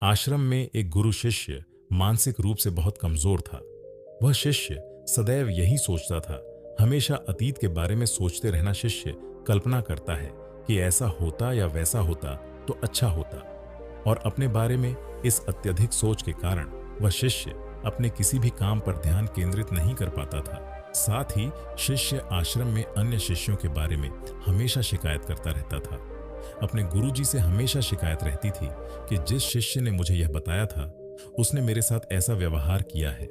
आश्रम में एक गुरु शिष्य मानसिक रूप से बहुत कमजोर था। वह शिष्य सदैव यही सोचता था। हमेशा अतीत के बारे में सोचते रहना। शिष्य कल्पना करता है कि ऐसा होता या वैसा होता तो अच्छा होता, और अपने बारे में इस अत्यधिक सोच के कारण वह शिष्य अपने किसी भी काम पर ध्यान केंद्रित नहीं कर पाता था। साथ ही शिष्य आश्रम में अन्य शिष्यों के बारे में हमेशा शिकायत करता रहता था। अपने गुरुजी से हमेशा शिकायत रहती थी कि जिस शिष्य ने मुझे यह बताया था उसने मेरे साथ ऐसा व्यवहार किया है।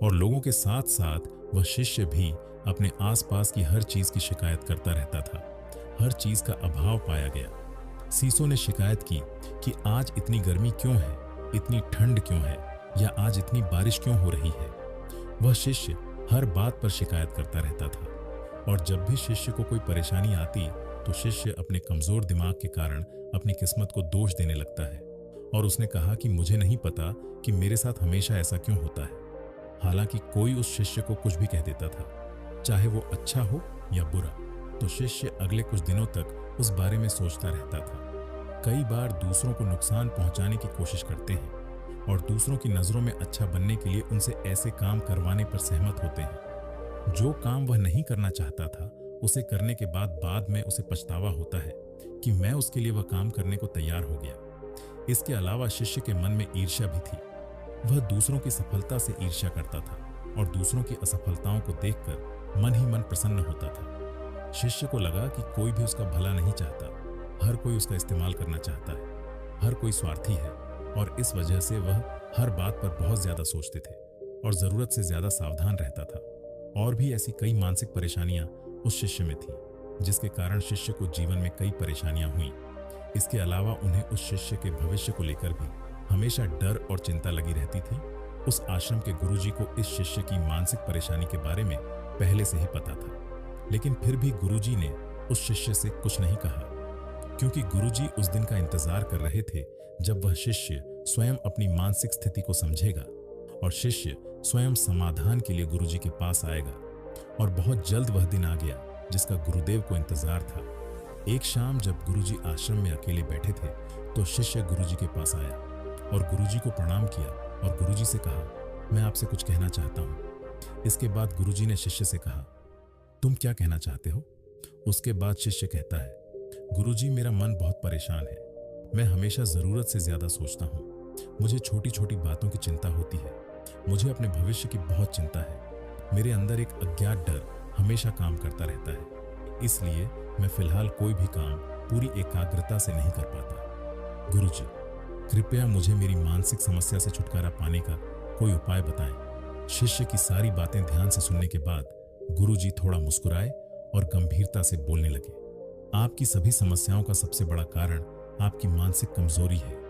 और लोगों के साथ साथ वह शिष्य भी अपने आसपास की हर चीज की शिकायत करता रहता था। हर चीज का अभाव पाया गया। सीसो ने शिकायत की कि आज इतनी गर्मी क्यों है, इतनी ठंड क्यों है, या आज इतनी बारिश क्यों हो रही है। वह शिष्य हर बात पर शिकायत करता रहता था। और जब भी शिष्य को कोई परेशानी आती तो शिष्य अपने कमजोर दिमाग के कारण अपनी किस्मत को दोष देने लगता है। और उसने कहा कि मुझे नहीं पता कि मेरे साथ हमेशा ऐसा क्यों होता है। हालांकि कोई उस शिष्य को कुछ भी कह देता था, चाहे वो अच्छा हो या बुरा, तो शिष्य अगले कुछ दिनों तक उस बारे में सोचता रहता था। कई बार दूसरों को नुकसान पहुंचाने की कोशिश करते हैं और दूसरों की नजरों में अच्छा बनने के लिए उनसे ऐसे काम करवाने पर सहमत होते हैं। जो काम वह नहीं करना चाहता था उसे करने के बाद में उसे पछतावा होता है कि मैं उसके लिए वह काम करने को तैयार हो गया। इसके अलावा शिष्य के मन में ईर्ष्या भी थी। वह दूसरों की सफलता से ईर्ष्या करता था और दूसरों की असफलताओं को देखकर मन ही मन प्रसन्न होता था। शिष्य को लगा कि कोई भी उसका भला नहीं चाहता, हर कोई उसका इस्तेमाल करना चाहता है, हर कोई स्वार्थी है, और इस वजह से वह हर बात पर बहुत ज्यादा सोचते थे और जरूरत से ज्यादा सावधान रहता था। और भी ऐसी कई मानसिक परेशानियां उस शिष्य में थी, जिसके कारण शिष्य को जीवन में कई परेशानियां हुई। इसके अलावा उन्हें उस शिष्य के भविष्य को लेकर भी हमेशा डर और चिंता लगी रहती थी। उस आश्रम के गुरुजी को इस शिष्य की मानसिक परेशानी के बारे में पहले से ही पता था, लेकिन फिर भी गुरुजी ने उस शिष्य से कुछ नहीं कहा, क्योंकि गुरुजी उस दिन का इंतजार कर रहे थे जब वह शिष्य स्वयं अपनी मानसिक स्थिति को समझेगा और शिष्य स्वयं समाधान के लिए गुरुजी के पास आएगा। और बहुत जल्द वह दिन आ गया जिसका गुरुदेव को इंतजार था। एक शाम जब गुरुजी आश्रम में अकेले बैठे थे तो शिष्य गुरुजी के पास आया और गुरुजी को प्रणाम किया और गुरुजी से कहा, मैं आपसे कुछ कहना चाहता हूँ। इसके बाद गुरुजी ने शिष्य से कहा, तुम क्या कहना चाहते हो? उसके बाद शिष्य कहता है, गुरुजी मेरा मन बहुत परेशान है। मैं हमेशा जरूरत से ज्यादा सोचता हूँ। मुझे छोटी छोटी बातों की चिंता होती है। मुझे अपने भविष्य की बहुत चिंता है। मेरे अंदर एक अज्ञात डर हमेशा काम करता रहता है, इसलिए मैं फिलहाल कोई भी काम पूरी एकाग्रता से नहीं कर पाता। गुरुजी, कृपया मुझे मेरी मानसिक समस्या से छुटकारा पाने का कोई उपाय बताएं। शिष्य की सारी बातें ध्यान से सुनने के बाद गुरुजी थोड़ा मुस्कुराए और गंभीरता से बोलने लगे, आपकी सभी समस्याओं का सबसे बड़ा कारण आपकी मानसिक कमजोरी है।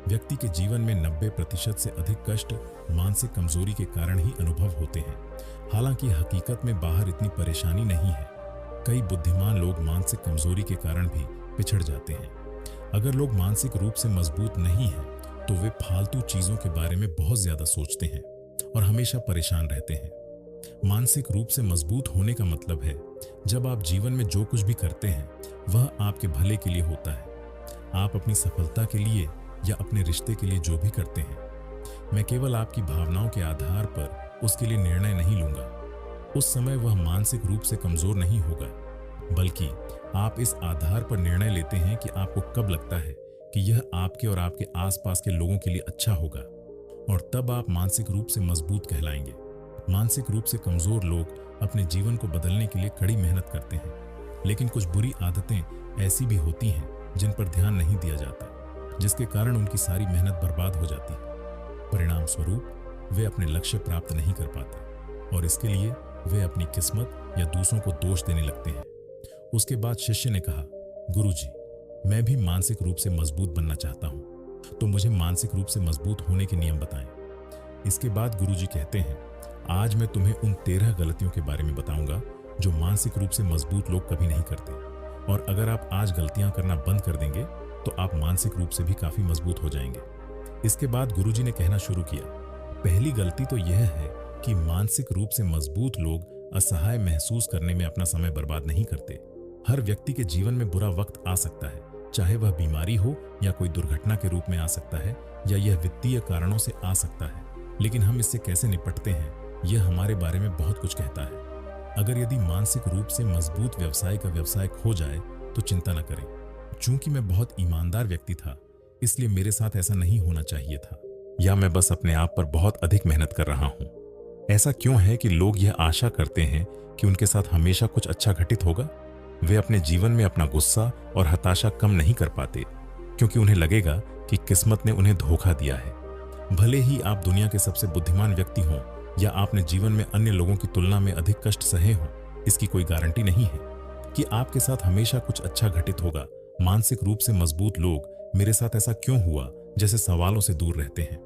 व्यक्ति के जीवन में 90% से अधिक कष्ट मानसिक कमजोरी के कारण ही अनुभव होते हैं। हालांकि हकीकत में बाहर इतनी परेशानी नहीं है। कई बुद्धिमान लोग मानसिक कमजोरी के कारण भी पिछड़ जाते हैं। अगर लोग मानसिक रूप से मजबूत नहीं हैं तो वे फालतू चीजों के बारे में बहुत ज्यादा सोचते हैं और हमेशा परेशान रहते हैं। मानसिक रूप से मजबूत होने का मतलब है जब आप जीवन में जो कुछ भी करते हैं वह आपके भले के लिए होता है। आप अपनी सफलता के लिए या अपने रिश्ते के लिए जो भी करते हैं, मैं केवल आपकी भावनाओं के आधार पर उसके लिए निर्णय नहीं लूंगा। उस समय वह मानसिक रूप से कमजोर नहीं होगा, बल्कि आप इस आधार पर निर्णय लेते हैं कि आपको कब लगता है कि यह आपके और आपके आसपास के लोगों के लिए अच्छा होगा, और तब आप मानसिक रूप से मजबूत कहलाएंगे। मानसिक रूप से कमजोर लोग अपने जीवन को बदलने के लिए कड़ी मेहनत करते हैं, लेकिन कुछ बुरी आदतें ऐसी भी होती हैं जिन पर ध्यान नहीं दिया जाता, जिसके कारण उनकी सारी मेहनत बर्बाद हो जाती है। परिणाम स्वरूप वे अपने लक्ष्य प्राप्त नहीं कर पाते और इसके लिए वे अपनी किस्मत या दूसरों को दोष देने लगते हैं। उसके बाद शिष्य ने कहा, गुरुजी, मैं भी मानसिक रूप से मजबूत बनना चाहता हूँ, तो मुझे मानसिक रूप से मजबूत होने के नियम बताएं। इसके बाद गुरुजी कहते हैं, आज मैं तुम्हें उन 13 गलतियों के बारे में बताऊंगा जो मानसिक रूप से मजबूत लोग कभी नहीं करते, और अगर आप आज गलतियां करना बंद कर देंगे तो आप मानसिक रूप से भी काफी मजबूत हो जाएंगे। इसके बाद गुरुजी ने कहना शुरू किया, पहली गलती तो यह है कि मानसिक रूप से मजबूत लोग असहाय महसूस करने में अपना समय बर्बाद नहीं करते। हर व्यक्ति के जीवन में बुरा वक्त आ सकता है, चाहे वह बीमारी हो या कोई दुर्घटना के रूप में आ सकता है, या यह वित्तीय कारणों से आ सकता है, लेकिन हम इससे कैसे निपटते हैं यह हमारे बारे में बहुत कुछ कहता है। अगर यदि मानसिक रूप से मजबूत व्यवसाय का व्यवसाय खो जाए तो चिंता न करें। चूंकि मैं बहुत ईमानदार व्यक्ति था, इसलिए मेरे साथ ऐसा नहीं होना चाहिए था, या मैं बस अपने आप पर बहुत अधिक मेहनत कर रहा हूं। ऐसा क्यों है कि लोग यह आशा करते हैं कि उनके साथ हमेशा कुछ अच्छा घटित होगा? वे अपने जीवन में अपना गुस्सा और हताशा कम नहीं कर पाते, क्योंकि उन्हें लगेगा कि किस्मत ने उन्हें धोखा दिया है। भले ही आप दुनिया के सबसे बुद्धिमान व्यक्ति हों या आपने जीवन में अन्य लोगों की तुलना में अधिक कष्ट सहे हों, इसकी कोई गारंटी नहीं है कि आपके साथ हमेशा कुछ अच्छा घटित होगा। मानसिक रूप से मजबूत लोग मेरे साथ ऐसा क्यों हुआ जैसे सवालों से दूर रहते हैं,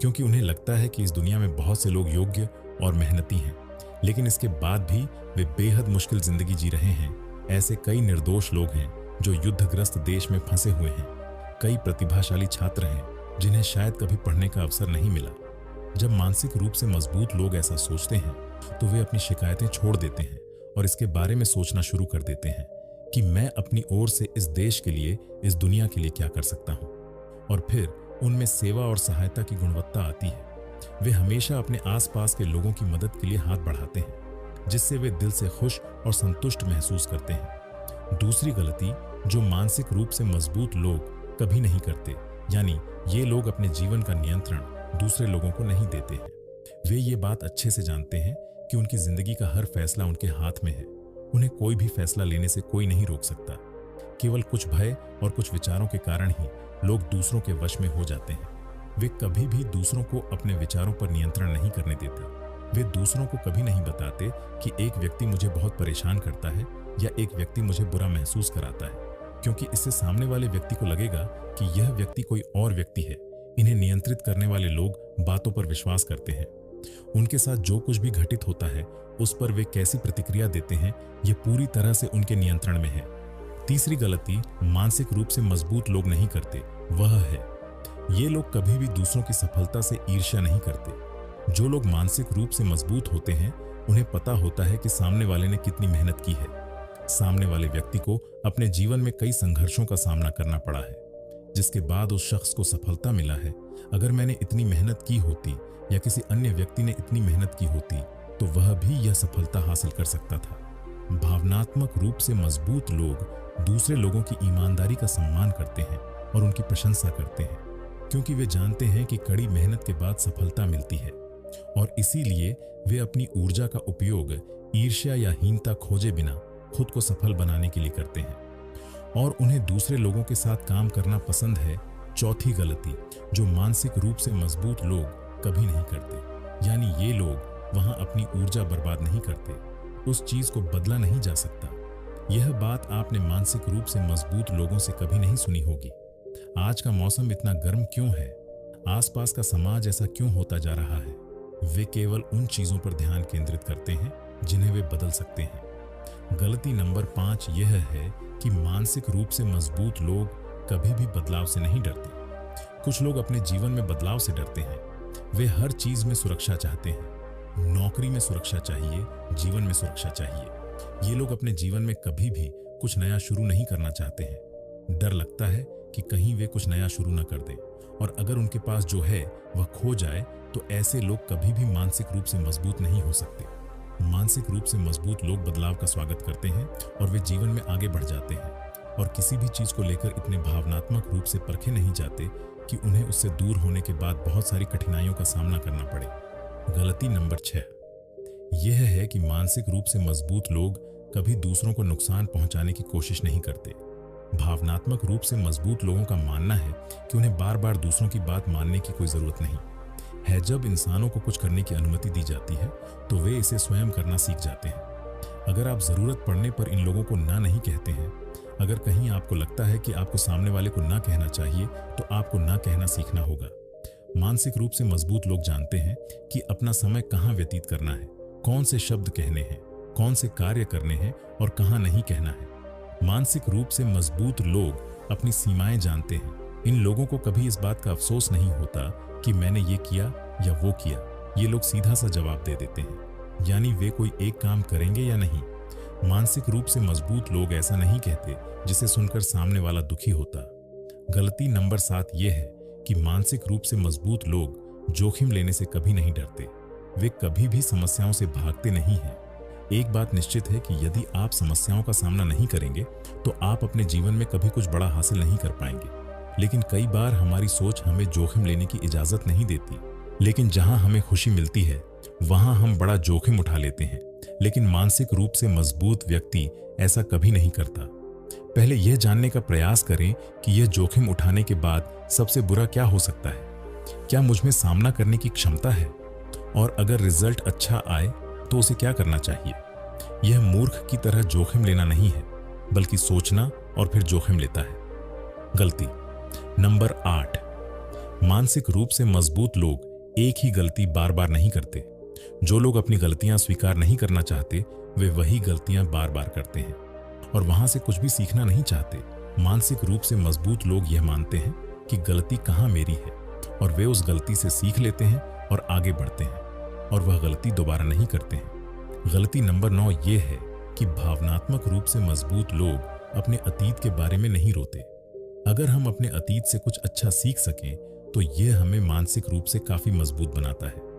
क्योंकि उन्हें लगता है कि इस दुनिया में बहुत से लोग योग्य और मेहनती हैं, लेकिन इसके बाद भी वे बेहद मुश्किल जिंदगी जी रहे हैं। ऐसे कई निर्दोष लोग हैं जो युद्धग्रस्त देश में फंसे हुए हैं। कई प्रतिभाशाली छात्र हैं जिन्हें शायद कभी पढ़ने का अवसर नहीं मिला। जब मानसिक रूप से मजबूत लोग ऐसा सोचते हैं तो वे अपनी शिकायतें छोड़ देते हैं और इसके बारे में सोचना शुरू कर देते हैं कि मैं अपनी ओर से इस देश के लिए, इस दुनिया के लिए क्या कर सकता हूं। और फिर उनमें सेवा और सहायता की गुणवत्ता आती है। वे हमेशा अपने आसपास के लोगों की मदद के लिए हाथ बढ़ाते हैं, जिससे वे दिल से खुश और संतुष्ट महसूस करते हैं। दूसरी गलती जो मानसिक रूप से मजबूत लोग कभी नहीं करते, यानी ये लोग अपने जीवन का नियंत्रण दूसरे लोगों को नहीं देते हैं। वे ये बात अच्छे से जानते हैं कि उनकी जिंदगी का हर फैसला उनके हाथ में है। उन्हें कोई भी फैसला लेने से कोई नहीं रोक सकता। केवल कुछ भय और कुछ विचारों के कारण ही लोग दूसरों के वश में हो जाते हैं। वे कभी भी दूसरों को अपने विचारों पर नियंत्रण नहीं करने देते। वे दूसरों को कभी नहीं बताते कि एक व्यक्ति मुझे बहुत परेशान करता है या एक व्यक्ति मुझे बुरा महसूस कराता है, क्योंकि इससे सामने वाले व्यक्ति को लगेगा कि यह व्यक्ति कोई और व्यक्ति है। इन्हें नियंत्रित करने वाले लोग बातों पर विश्वास करते हैं। उनके साथ जो कुछ भी घटित होता है उस पर वे कैसी प्रतिक्रिया देते हैं, ये पूरी तरह से उनके नियंत्रण में है। तीसरी गलती मानसिक रूप से मजबूत लोग नहीं करते, वह है ये लोग कभी भी दूसरों की सफलता से ईर्ष्या नहीं करते। जो लोग मानसिक रूप से मजबूत होते हैं उन्हें पता होता है कि सामने वाले ने कितनी मेहनत की है। सामने वाले व्यक्ति को अपने जीवन में कई संघर्षों का सामना करना पड़ा है, जिसके बाद उस शख्स को सफलता मिला है। अगर मैंने इतनी मेहनत की होती या किसी अन्य व्यक्ति ने इतनी मेहनत की होती तो वह भी यह सफलता हासिल कर सकता था। भावनात्मक रूप से मजबूत लोग दूसरे लोगों की ईमानदारी का सम्मान करते हैं और उनकी प्रशंसा करते हैं, क्योंकि वे जानते हैं कि कड़ी मेहनत के बाद सफलता मिलती है, और इसीलिए वे अपनी ऊर्जा का उपयोग ईर्ष्या या हीनता खोजे बिना खुद को सफल बनाने के लिए करते हैं, और उन्हें दूसरे लोगों के साथ काम करना पसंद है। चौथी गलती जो मानसिक रूप से मजबूत लोग कभी नहीं करते, यानी ये लोग वहां अपनी ऊर्जा बर्बाद नहीं करते। उस चीज को बदला नहीं जा सकता। यह बात आपने मानसिक रूप से मजबूत लोगों से कभी नहीं सुनी होगी। आज का मौसम इतना गर्म क्यों है? आसपास का समाज ऐसा क्यों होता जा रहा है? वे केवल उन चीजों पर ध्यान केंद्रित करते हैं जिन्हें वे बदल सकते हैं। गलती नंबर 5 यह है कि मानसिक रूप से मजबूत लोग कभी भी बदलाव से नहीं डरते। कुछ लोग अपने जीवन में बदलाव से डरते हैं। वे हर चीज में सुरक्षा चाहते हैं। नौकरी में सुरक्षा चाहिए, जीवन में सुरक्षा चाहिए। ये लोग अपने जीवन में कभी भी कुछ नया शुरू नहीं करना चाहते हैं। डर लगता है कि कहीं वे कुछ नया शुरू न कर दें, और अगर उनके पास जो है वह खो जाए तो ऐसे लोग कभी भी मानसिक रूप से मजबूत नहीं हो सकते। मानसिक रूप से मजबूत लोग बदलाव का स्वागत करते हैं और वे जीवन में आगे बढ़ जाते हैं, और किसी भी चीज को लेकर इतने भावनात्मक रूप से परखे नहीं जाते कि उन्हें उससे दूर होने के बाद बहुत सारी कठिनाइयों का सामना करना पड़े। गलती नंबर 6 यह है कि मानसिक रूप से मजबूत लोग कभी दूसरों को नुकसान पहुंचाने की कोशिश नहीं करते। भावनात्मक रूप से मजबूत लोगों का मानना है कि उन्हें बार बार दूसरों की बात मानने की कोई जरूरत नहीं है। जब इंसानों को कुछ करने की अनुमति दी जाती है तो वे इसे स्वयं करना सीख जाते हैं। अगर आप जरूरत पड़ने पर इन लोगों को ना नहीं कहते हैं, अगर कहीं आपको लगता है कि आपको सामने वाले को ना कहना चाहिए, तो आपको ना कहना सीखना होगा। मानसिक रूप से मजबूत लोग जानते हैं कि अपना समय कहाँ व्यतीत करना है, कौन से शब्द कहने हैं, कौन से कार्य करने हैं और कहाँ नहीं कहना है। मानसिक रूप से मजबूत लोग अपनी सीमाएं जानते हैं। इन लोगों को कभी इस बात का अफसोस नहीं होता कि मैंने ये किया या वो किया। ये लोग सीधा सा जवाब दे देते हैं, यानी वे कोई एक काम करेंगे या नहीं। मानसिक रूप से मजबूत लोग ऐसा नहीं कहते जिसे सुनकर सामने वाला दुखी होता। गलती नंबर 7 यह है कि मानसिक रूप से मजबूत लोग जोखिम लेने से कभी नहीं डरते। वे कभी भी समस्याओं से भागते नहीं हैं। एक बात निश्चित है कि यदि आप समस्याओं का सामना नहीं करेंगे तो आप अपने जीवन में कभी कुछ बड़ा हासिल नहीं कर पाएंगे। लेकिन कई बार हमारी सोच हमें जोखिम लेने की इजाजत नहीं देती। लेकिन जहां हमें खुशी मिलती है वहां हम बड़ा जोखिम उठा लेते हैं। लेकिन मानसिक रूप से मजबूत व्यक्ति ऐसा कभी नहीं करता। पहले यह जानने का प्रयास करें कि यह जोखिम उठाने के बाद सबसे बुरा क्या हो सकता है। क्या मुझ में सामना करने की क्षमता है, और अगर रिजल्ट अच्छा आए तो उसे क्या करना चाहिए। यह मूर्ख की तरह जोखिम लेना नहीं है, बल्कि सोचना और फिर जोखिम लेता है। गलती नंबर 8, मानसिक रूप से मजबूत लोग एक ही गलती बार बार नहीं करते। जो लोग अपनी गलतियां स्वीकार नहीं करना चाहते वे वही गलतियां बार बार करते हैं और वहां से कुछ भी सीखना नहीं चाहते। मानसिक रूप से मजबूत लोग यह मानते हैं कि गलती कहां मेरी है, और वे उस गलती से सीख लेते हैं और आगे बढ़ते हैं, और वह गलती दोबारा नहीं करते हैं। गलती नंबर 9 ये है कि भावनात्मक रूप से मजबूत लोग अपने अतीत के बारे में नहीं रोते। अगर हम अपने अतीत से कुछ अच्छा सीख सकें तो यह हमें मानसिक रूप से काफी मजबूत बनाता है।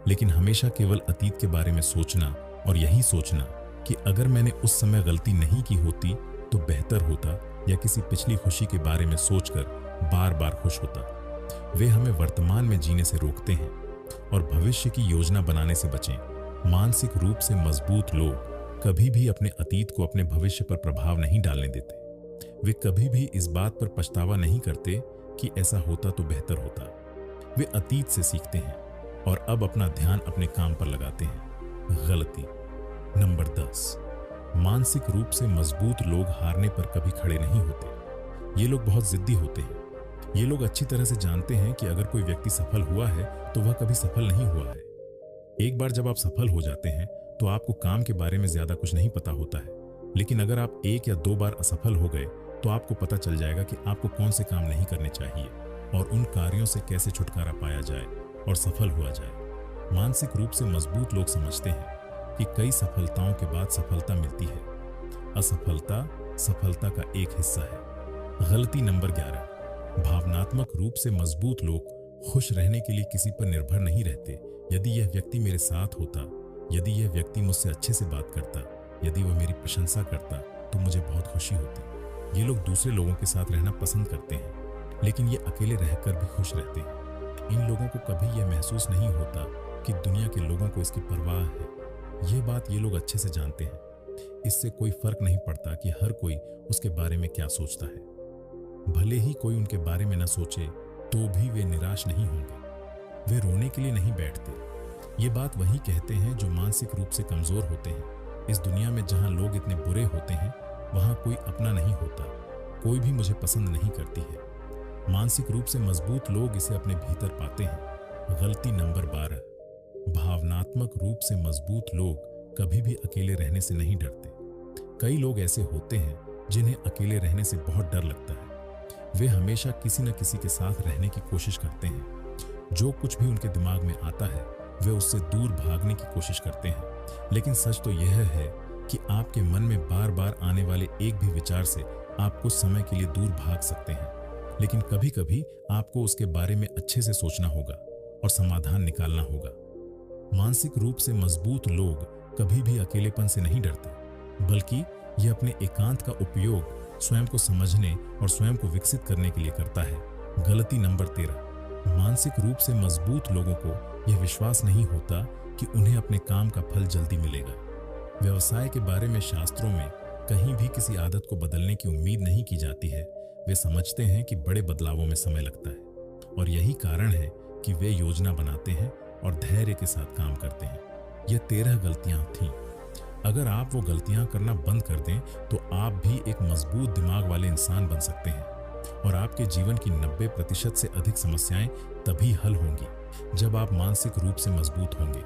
लेकिन हमेशा केवल अतीत के बारे में सोचना और यही सोचना कि अगर मैंने उस समय गलती नहीं की होती तो बेहतर होता, या किसी पिछली खुशी के बारे में सोचकर बार बार खुश होता, वे हमें वर्तमान में जीने से रोकते हैं और भविष्य की योजना बनाने से बचें। मानसिक रूप से मजबूत लोग कभी भी अपने अतीत को अपने भविष्य पर प्रभाव नहीं डालने देते। वे कभी भी इस बात पर पछतावा नहीं करते कि ऐसा होता तो बेहतर होता। वे अतीत से सीखते हैं और अब अपना ध्यान अपने काम पर लगाते हैं। गलती नंबर 10, मानसिक रूप से मजबूत लोग हारने पर कभी खड़े नहीं होते। ये लोग बहुत जिद्दी होते हैं। ये लोग अच्छी तरह से जानते हैं कि अगर कोई व्यक्ति सफल हुआ है तो वह कभी सफल नहीं हुआ है। एक बार जब आप सफल हो जाते हैं तो आपको काम के बारे में ज्यादा कुछ नहीं पता होता है। लेकिन अगर आप 1 या 2 बार असफल हो गए तो आपको पता चल जाएगा कि आपको कौन से काम नहीं करने चाहिए और उन कार्यों से कैसे छुटकारा पाया जाए और सफल हुआ जाए। मानसिक रूप से मजबूत लोग समझते हैं कि कई सफलताओं के बाद सफलता मिलती है। असफलता सफलता का एक हिस्सा है। गलती नंबर 11, भावनात्मक रूप से मजबूत लोग खुश रहने के लिए किसी पर निर्भर नहीं रहते। यदि यह व्यक्ति मेरे साथ होता, यदि यह व्यक्ति मुझसे अच्छे से बात करता, यदि वह मेरी प्रशंसा करता तो मुझे बहुत खुशी होती। ये लोग दूसरे लोगों के साथ रहना पसंद करते हैं, लेकिन ये अकेले रहकर भी खुश रहते हैं। इन लोगों को कभी यह महसूस नहीं होता कि दुनिया के लोगों को इसकी परवाह है। ये बात ये लोग अच्छे से जानते हैं। इससे कोई फर्क नहीं पड़ता कि हर कोई उसके बारे में क्या सोचता है। भले ही कोई उनके बारे में न सोचे तो भी वे निराश नहीं होंगे। वे रोने के लिए नहीं बैठते। ये बात वही कहते हैं जो मानसिक रूप से कमजोर होते हैं। इस दुनिया में जहां लोग इतने बुरे होते हैं वहां कोई अपना नहीं होता। कोई भी मुझे पसंद नहीं करती है। मानसिक रूप से मजबूत लोग इसे अपने भीतर पाते हैं। गलती नंबर 12, भावनात्मक रूप से मजबूत लोग कभी भी अकेले रहने से नहीं डरते। कई लोग ऐसे होते हैं जिन्हें अकेले रहने से बहुत डर लगता है। वे हमेशा किसी न किसी के साथ रहने की कोशिश करते हैं। जो कुछ भी उनके दिमाग में आता है वे उससे दूर भागने की कोशिश करते हैं। लेकिन सच तो यह है कि आपके मन में बार बार आने वाले एक भी विचार से आप कुछ समय के लिए दूर भाग सकते हैं। लेकिन कभी कभी आपको उसके बारे में अच्छे से सोचना होगा और समाधान निकालना होगा। मानसिक रूप से मजबूत लोग कभी भी अकेलेपन से नहीं डरते, बल्कि यह अपने एकांत का उपयोग स्वयं को समझने और स्वयं को विकसित करने के लिए करता है। गलती नंबर 13, मानसिक रूप से मजबूत लोगों को यह विश्वास नहीं होता कि उन्हें अपने काम का फल जल्दी मिलेगा। व्यवसाय के बारे में शास्त्रों में कहीं भी किसी आदत को बदलने की उम्मीद नहीं की जाती है। वे समझते हैं कि बड़े बदलावों में समय लगता है और यही कारण है कि वे योजना बनाते हैं और धैर्य के साथ काम करते हैं। ये 13 गलतियां थीं। अगर आप वो गलतियां करना बंद कर दें तो आप भी एक मजबूत दिमाग वाले इंसान बन सकते हैं और आपके जीवन की 90% से अधिक समस्याएं तभी हल होंगी जब आप मानसिक रूप से मजबूत होंगे।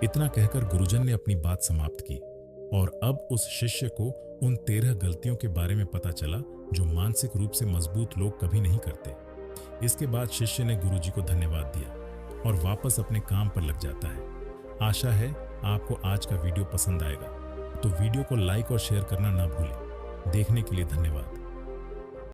इतना कहकर गुरुजन ने अपनी बात समाप्त की और अब उस शिष्य को उन 13 गलतियों के बारे में पता चला जो मानसिक रूप से मजबूत लोग कभी नहीं करते। इसके बाद शिष्य ने गुरुजी को धन्यवाद दिया और वापस अपने काम पर लग जाता है। आशा है आपको आज का वीडियो पसंद आएगा, तो वीडियो को लाइक और शेयर करना ना भूलें। देखने के लिए धन्यवाद।